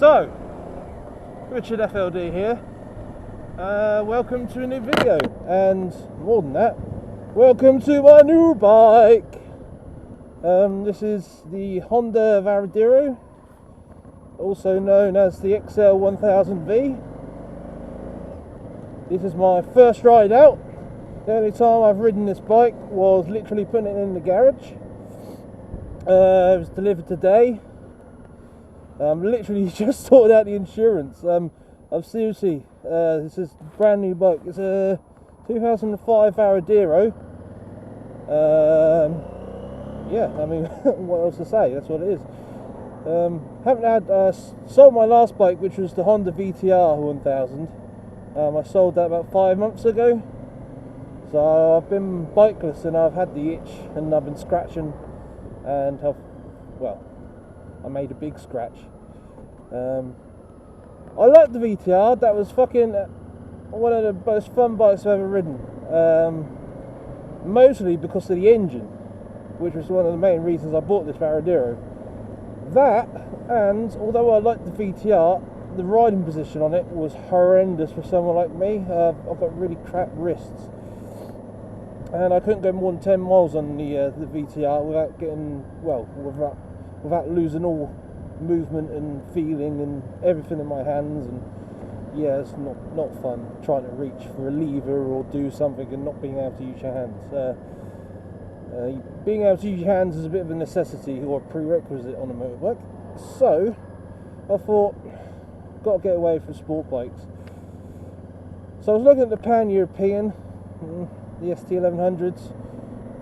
So, Richard FLD here. Welcome to a new video, and more than that, welcome to my new bike. This is the Honda Varadero, also known as the XL1000V. This is my first ride out. The only time I've ridden this bike was literally putting it in the garage. It was delivered today. Literally just sorted out the insurance. I've seriously, this is a brand new bike. It's a 2005 Varadero. Yeah, I mean, what else to say? That's what it is. Haven't had, sold my last bike, which was the Honda VTR 1000. I sold that about 5 months ago. So I've been bikeless and I've had the itch and I've been scratching, and I made a big scratch. I like the VTR. That was fucking one of the most fun bikes I've ever ridden. Mostly because of the engine, which was one of the main reasons I bought this Varadero. That, and although I liked the VTR, the riding position on it was horrendous for someone like me. I've got really crap wrists, and I couldn't go more than 10 miles on the VTR without getting, without losing all movement and feeling and everything in my hands. And yeah, it's not fun trying to reach for a lever or do something and not being able to use your hands. Being able to use your hands is a bit of a necessity or a prerequisite on a motorbike. So I thought, got to get away from sport bikes. So I was looking at the Pan-European, the XL1000s.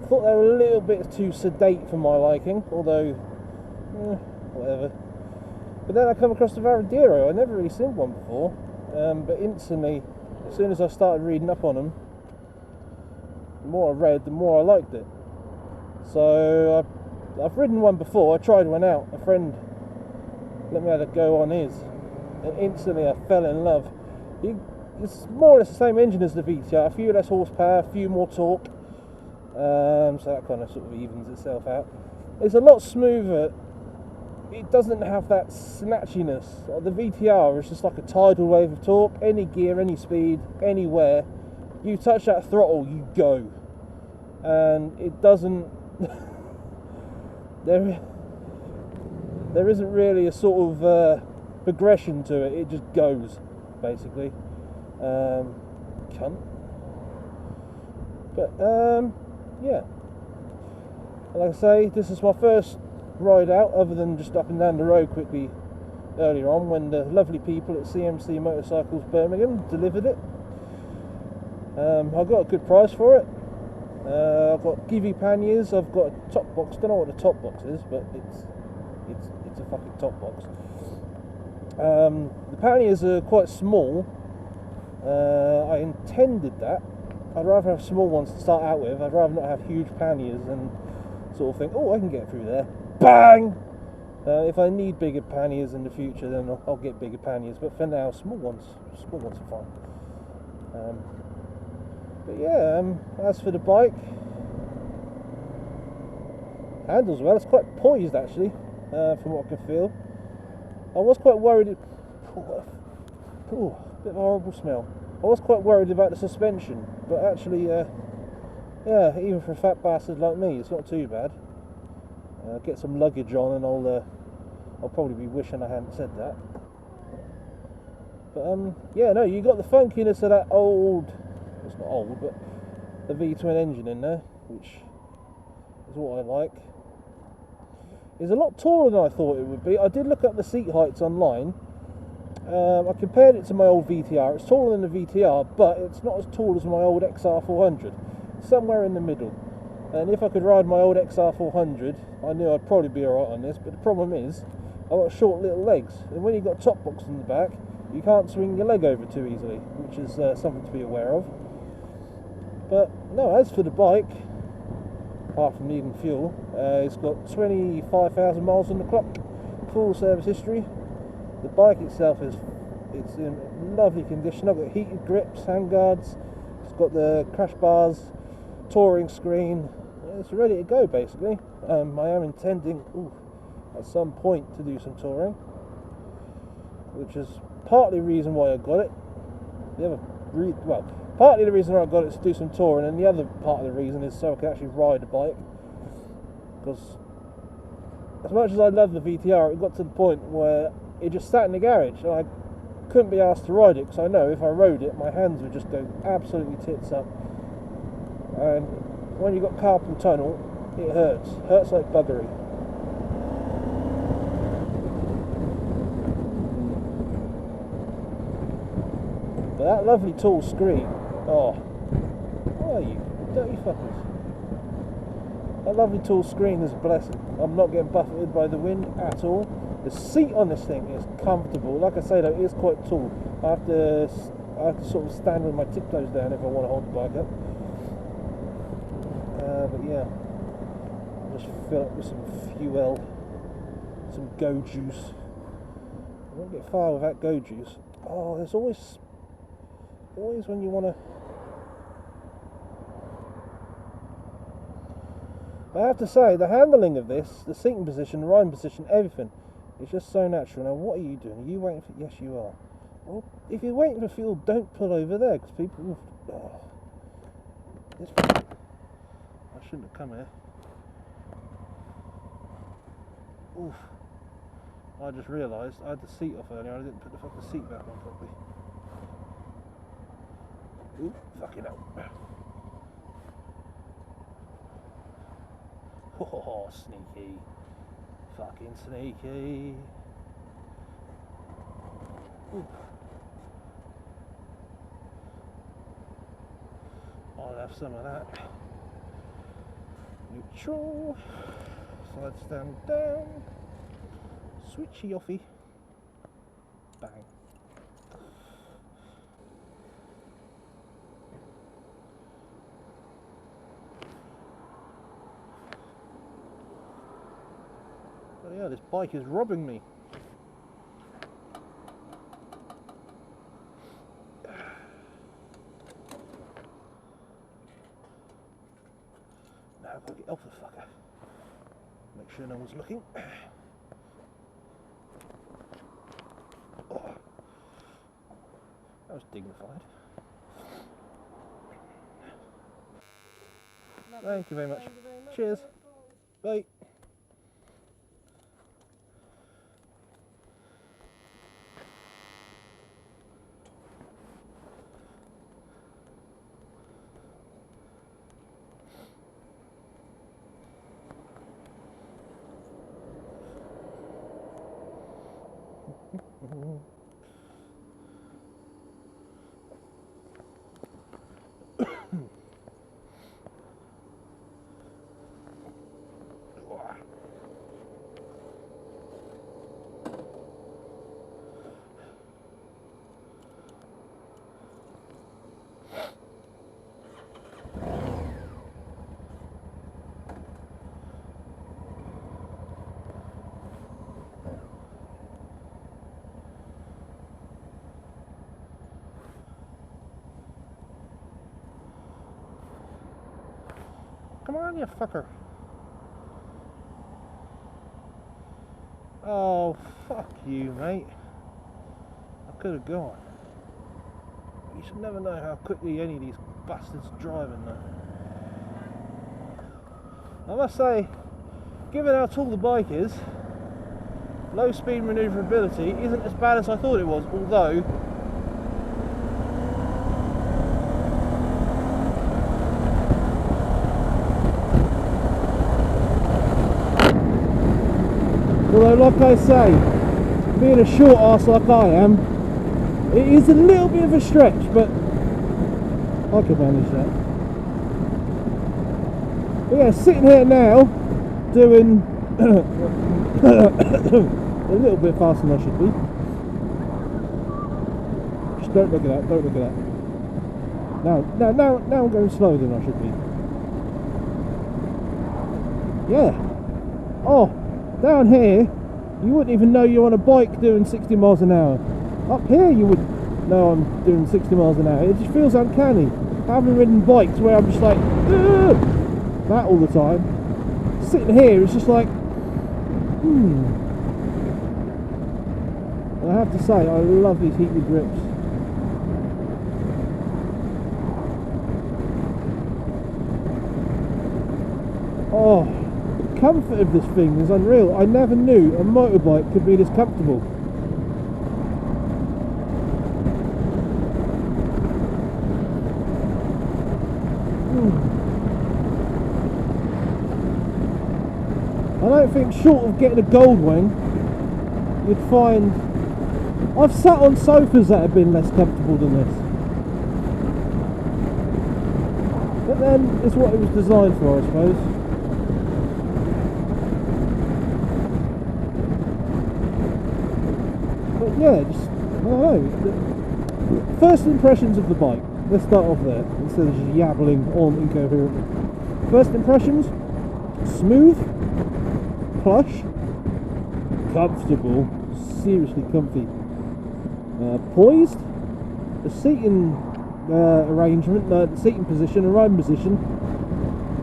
Thought they were a little bit too sedate for my liking, although whatever. But then I come across the Varadero. I'd never really seen one before, but instantly, as soon as I started reading up on them, the more I read, the more I liked it. So I've ridden one before. I tried one out. A friend let me have a go on his, and instantly I fell in love. It's more or less the same engine as the VTR, a few less horsepower, a few more torque, so that kind of sort of evens itself out. It's a lot smoother. It doesn't have that snatchiness. The VTR is just like a tidal wave of torque. Any gear, any speed, anywhere, you touch that throttle, you go. And it doesn't there isn't really a sort of progression to it. It just goes, basically. Cunt. But yeah, like I say, this is my first ride out other than just up and down the road quickly earlier on when the lovely people at CMC Motorcycles Birmingham delivered it. I got a good price for it. I've got Givi panniers, I've got a top box. Don't know what the top box is, but it's a fucking top box. The panniers are quite small. I intended that. I'd rather have small ones to start out with. I'd rather not have huge panniers and sort of think, oh, I can get through there. Bang! If I need bigger panniers in the future, then I'll get bigger panniers. But for now, small ones are fine. But yeah, as for the bike, handles well. It's quite poised actually, from what I can feel. I was quite worried. Bit of a horrible smell. I was quite worried about the suspension, but actually, yeah, even for a fat bastard like me, it's not too bad. Get some luggage on, and I'll probably be wishing I hadn't said that. But yeah, no, you got the funkiness of that old. It's not old, but the V-twin engine in there, which is what I like. It's a lot taller than I thought it would be. I did look up the seat heights online. I compared it to my old VTR. It's taller than the VTR, but it's not as tall as my old XR400. Somewhere in the middle. And if I could ride my old XR400, I knew I'd probably be alright on this. But the problem is, I've got short little legs. And when you've got a top box in the back, you can't swing your leg over too easily, which is something to be aware of. But no, as for the bike, apart from needing fuel, it's got 25,000 miles on the clock, full service history. The bike itself it's in lovely condition. I've got heated grips, handguards, it's got the crash bars, touring screen. It's ready to go basically. I am intending at some point to do some touring. which is partly the reason why I got it. Partly the reason why I got it is to do some touring, and the other part of the reason is so I can actually ride a bike. Because as much as I love the VTR, it got to the point where it just sat in the garage, and I couldn't be asked to ride it, because I know if I rode it, my hands would just go absolutely tits up. And when you've got carpal tunnel, it hurts like buggery. But that lovely tall screen, oh, what are you, dirty fuckers? That lovely tall screen is a blessing. I'm not getting buffeted by the wind at all. The seat on this thing is comfortable. Like I say though, it is quite tall. I have to sort of stand with my tiptoes down if I want to hold the bike up. But yeah, I'll just fill up with some fuel, some go juice. I won't get far without go juice. Oh, there's always when you want to. I have to say, the handling of this, the seating position, the riding position, everything, it's just so natural. Now, what are you doing? Are you waiting for? Yes, you are. Well, if you're waiting for fuel, don't pull over there, because people. Oh, I shouldn't have come here. Oof. I just realised I had the seat off earlier. I didn't put the fucking seat back on properly. Ooh, fucking hell. Oh, sneaky. Fucking sneaky. Ooh. I'll have some of that. Neutral. Side stand down. Switchy offy. Bang. Oh yeah, this bike is robbing me. Now I've got to get off the fucker. Make sure no one's looking. Oh, that was dignified. Thank you very much. Cheers. Bye. Come on, you fucker. Oh, fuck you, mate. I could have gone. You should never know how quickly any of these bastards are driving though. I must say, given how tall the bike is, low speed manoeuvrability isn't as bad as I thought it was, although like I say, being a short arse like I am, it is a little bit of a stretch, but I can manage that. But yeah, sitting here now, doing a little bit faster than I should be. Just don't look at that, don't look at that. Now I'm going slower than I should be. Yeah. Oh, down here, you wouldn't even know you're on a bike doing 60 miles an hour. Up here you would know I'm doing 60 miles an hour. It just feels uncanny. I haven't ridden bikes where I'm just like, ugh, that all the time. Sitting here, it's just like, I have to say, I love these heated grips. Oh, the comfort of this thing is unreal. I never knew a motorbike could be this comfortable. I don't think, short of getting a gold wing, you'd find... I've sat on sofas that have been less comfortable than this. But then, it's what it was designed for, I suppose. But yeah, just, I don't know. First impressions of the bike. Let's start off there, instead of just yabbling on incoherently. First impressions, smooth, plush, comfortable, seriously comfy, poised. The seating arrangement, the seating position and riding position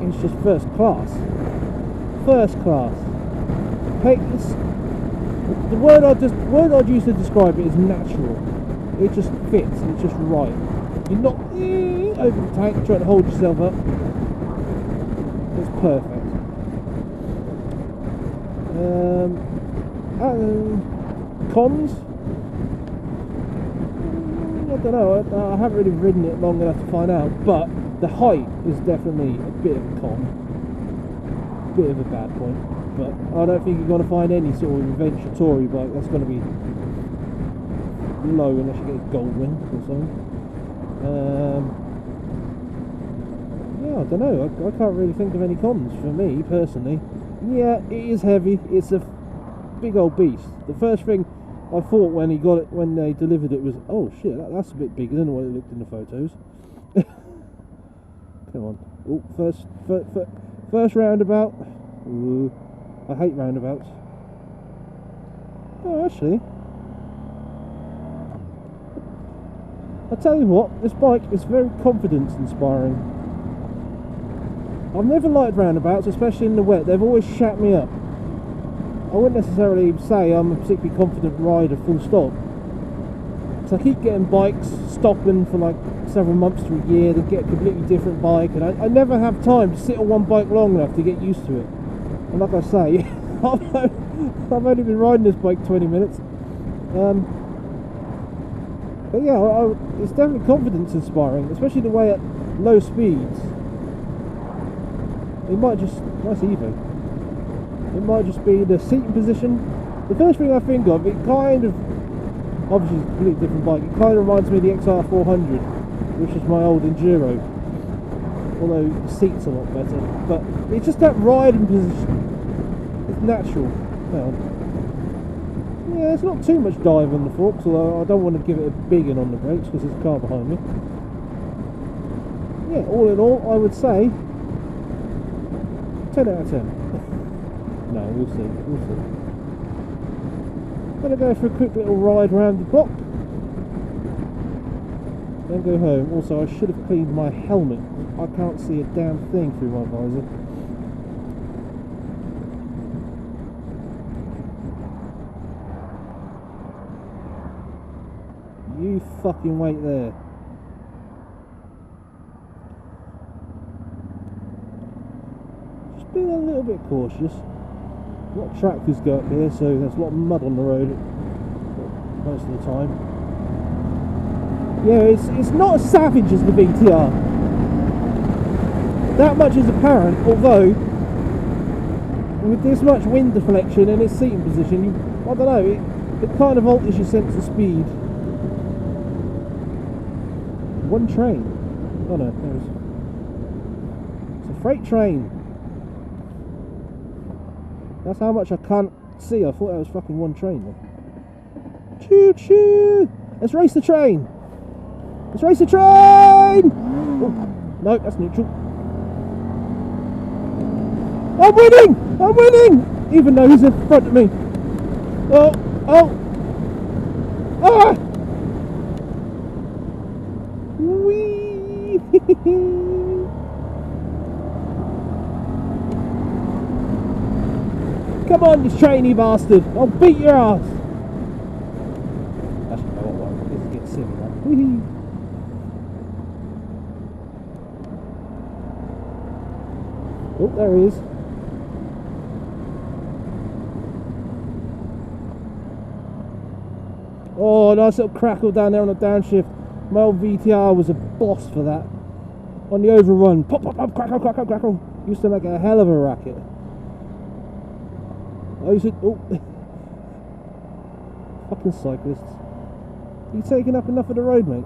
is just first class. First class. Hey, the word I'd use to describe it is natural. It just fits, it's just right. You're not over the tank trying to hold yourself up. It's perfect. Cons? I don't know, I haven't really ridden it long enough to find out, but the height is definitely a bit of a con. Bit of a bad point. But I don't think you're going to find any sort of adventure touring bike that's going to be low unless you get a gold wing or something. Yeah, I don't know. I can't really think of any cons for me personally. Yeah, it is heavy. It's a big old beast. The first thing I thought when they delivered it was, oh shit, that's a bit bigger than what it looked in the photos. Come on. Oh, first roundabout. Ooh, I hate roundabouts. Oh, actually, I tell you what, this bike is very confidence inspiring. I've never liked roundabouts, especially in the wet. They've always shat me up. I wouldn't necessarily say I'm a particularly confident rider full stop. So I keep getting bikes, stopping for like several months to a year, then get a completely different bike, and I never have time to sit on one bike long enough to get used to it. And like I say, I've only been riding this bike 20 minutes. But yeah, it's definitely confidence inspiring, especially the way at low speeds. It might just, nice Evo. It might just be the seating position. The first thing I think of, it kind of, obviously it's a completely different bike, it kind of reminds me of the XL1000, which is my old Enduro. Although the seat's a lot better. But it's just that riding position. It's natural. Well, yeah, it's not too much dive on the forks, although I don't want to give it a big in on the brakes because there's a car behind me. Yeah, all in all, I would say 10 out of 10. No, we'll see. Gonna go for a quick little ride around the block, then go home. Also, I should have cleaned my helmet. I can't see a damn thing through my visor. You fucking wait there. Just being a little bit cautious. A lot of tractors go up here, so there's a lot of mud on the road most of the time. Yeah, it's not as savage as the BTR. That much is apparent, although with this much wind deflection and its seating position, I don't know, it kind of alters your sense of speed. One train. Oh no, it's a freight train. That's how much I can't see. I thought that was fucking one train then. Choo choo! Let's race the train! Let's race the train! Oh, no, that's neutral. I'm winning! I'm winning! Even though he's in front of me. Oh! Ah! Whee! Come on, you trainy bastard! I'll beat your ass! Oh, there he is. Oh, nice little crackle down there on the downshift. My old VTR was a boss for that. On the overrun, pop, pop, pop, crackle, crackle, crackle. Used to make a hell of a racket. I used to, oh, fucking cyclists. You taking up enough of the road, mate?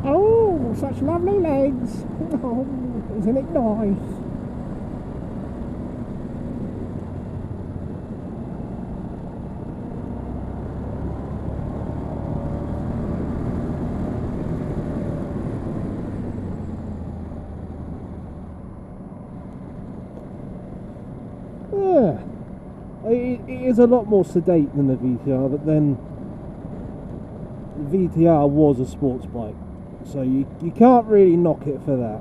Oh, such lovely legs. Oh, isn't it nice? Yeah, it is a lot more sedate than the VTR, but then the VTR was a sports bike. So you can't really knock it for that.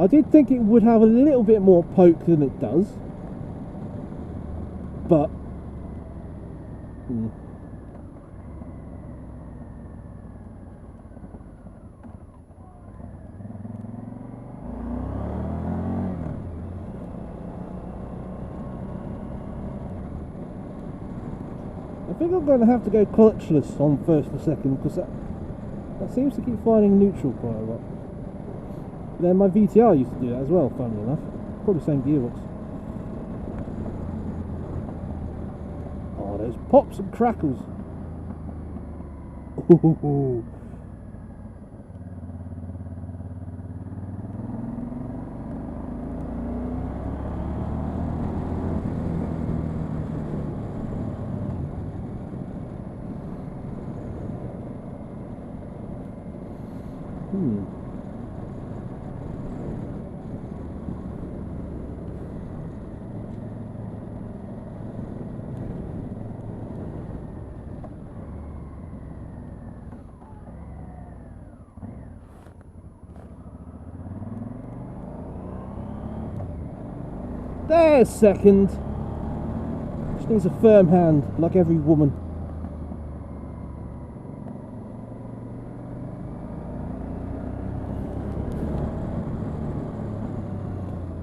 I did think it would have a little bit more poke than it does. But I think I'm going to have to go clutchless on first and second, because that seems to keep finding neutral quite a lot. Then my VTR used to do that as well, funnily enough. Probably the same gearbox. Oh, those pops and crackles. Ooh. There's second. Just needs a firm hand, like every woman.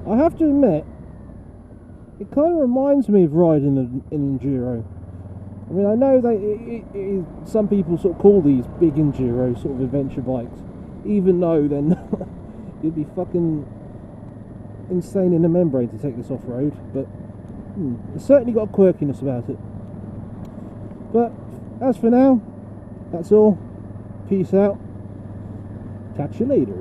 I have to admit, it kind of reminds me of riding an enduro. I mean, I know that some people sort of call these big enduro sort of adventure bikes, even though then you'd be fucking insane in the membrane to take this off-road, but it's certainly got a quirkiness about it. But as for now, that's all. Peace out. Catch you later.